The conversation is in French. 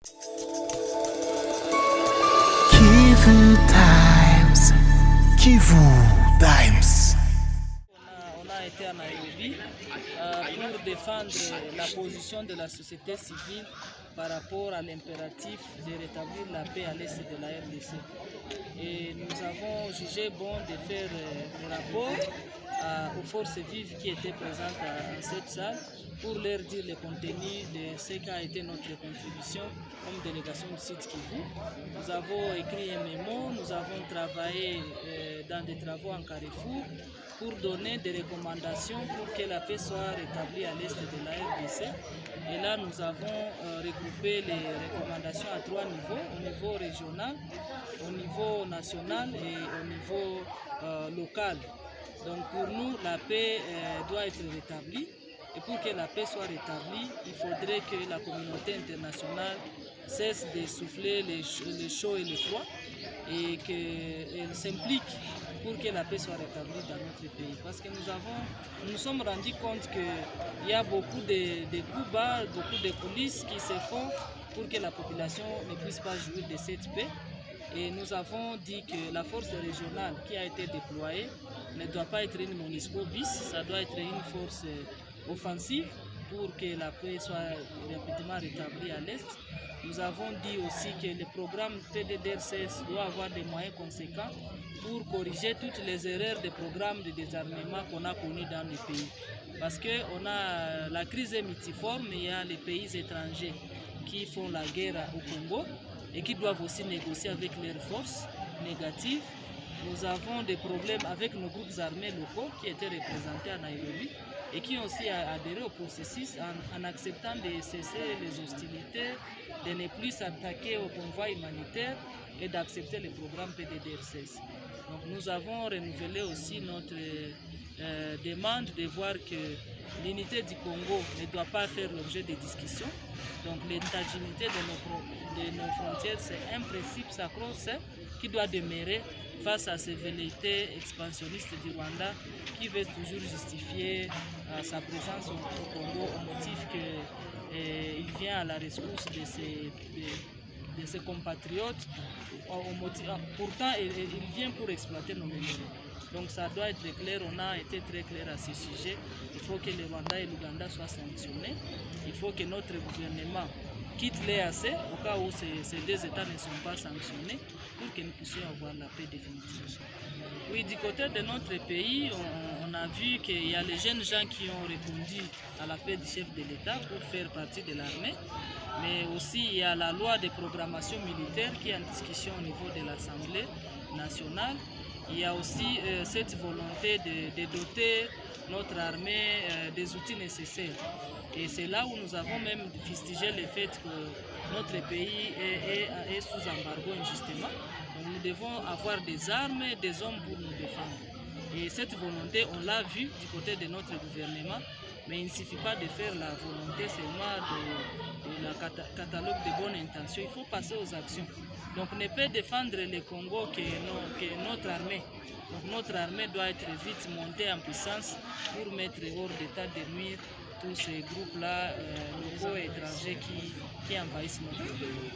Kivu Times. Kivu Times. On a été à Nairobi pour défendre la position de la société civile par rapport à l'impératif de rétablir la paix à l'est de la RDC. Et nous avons jugé bon de faire un rapport aux forces vives qui étaient présentes dans cette salle pour leur dire le contenu de ce qu'a été notre contribution comme délégation du site Kivu. Nous avons écrit un mémo, nous avons travaillé dans des travaux en Carrefour pour donner des recommandations pour que la paix soit rétablie à l'est de la RDC. Et là, nous avons regroupé les recommandations à 3 niveaux, au niveau régional, au niveau national et au niveau local. Donc pour nous, la paix doit être rétablie. Et pour que la paix soit rétablie, il faudrait que la communauté internationale cesse de souffler les chauds et les froids et qu'elle s'implique pour que la paix soit rétablie dans notre pays. Parce que nous sommes rendus compte qu'il y a beaucoup de coups bas, beaucoup de coulisses qui se font pour que la population ne puisse pas jouir de cette paix. Et nous avons dit que la force régionale qui a été déployée ne doit pas être une MONUSCO bis, ça doit être une force offensive pour que la paix soit rapidement rétablie à l'Est. Nous avons dit aussi que le programme PDDRCS doit avoir des moyens conséquents pour corriger toutes les erreurs des programmes de désarmement qu'on a connus dans le pays. Parce que la crise est multiforme, il y a les pays étrangers qui font la guerre au Congo et qui doivent aussi négocier avec leurs forces négatives. Nous avons des problèmes avec nos groupes armés locaux qui étaient représentés à Nairobi et qui ont aussi adhéré au processus en acceptant de cesser les hostilités, de ne plus s'attaquer aux convois humanitaires et d'accepter le programme PDDRCS. Donc nous avons renouvelé aussi notre demande de voir que l'unité du Congo ne doit pas faire l'objet de discussions. Donc l'intangibilité de nos frontières, c'est un principe sacro-saint qui doit demeurer face à ces velléités expansionnistes du Rwanda qui veut toujours justifier sa présence au Congo au motif qu'il vient à la rescousse de ses compatriotes. Pourtant, il vient pour exploiter nos minéraux. Donc ça doit être clair, on a été très clair à ce sujet. Il faut que le Rwanda et l'Ouganda soient sanctionnés. Il faut que notre gouvernement quitte l'EAC au cas où ces deux États ne sont pas sanctionnés pour que nous puissions avoir la paix définitive. Oui, du côté de notre pays, on a vu qu'il y a les jeunes gens qui ont répondu à l'appel du chef de l'État pour faire partie de l'armée. Mais aussi, il y a la loi de programmation militaire qui est en discussion au niveau de l'Assemblée nationale. Il y a aussi cette volonté de doter notre armée des outils nécessaires. Et c'est là où nous avons même fustigé le fait que notre pays est sous embargo injustement. Donc nous devons avoir des armes et des hommes pour nous défendre. Et cette volonté, on l'a vu du côté de notre gouvernement, mais il ne suffit pas de faire la volonté seulement de la catalogue de bonnes intentions, il faut passer aux actions. Donc on ne peut défendre le Congo que notre armée. Donc notre armée doit être vite montée en puissance pour mettre hors d'état de nuire tous ces groupes-là, locaux et étrangers qui envahissent notre pays.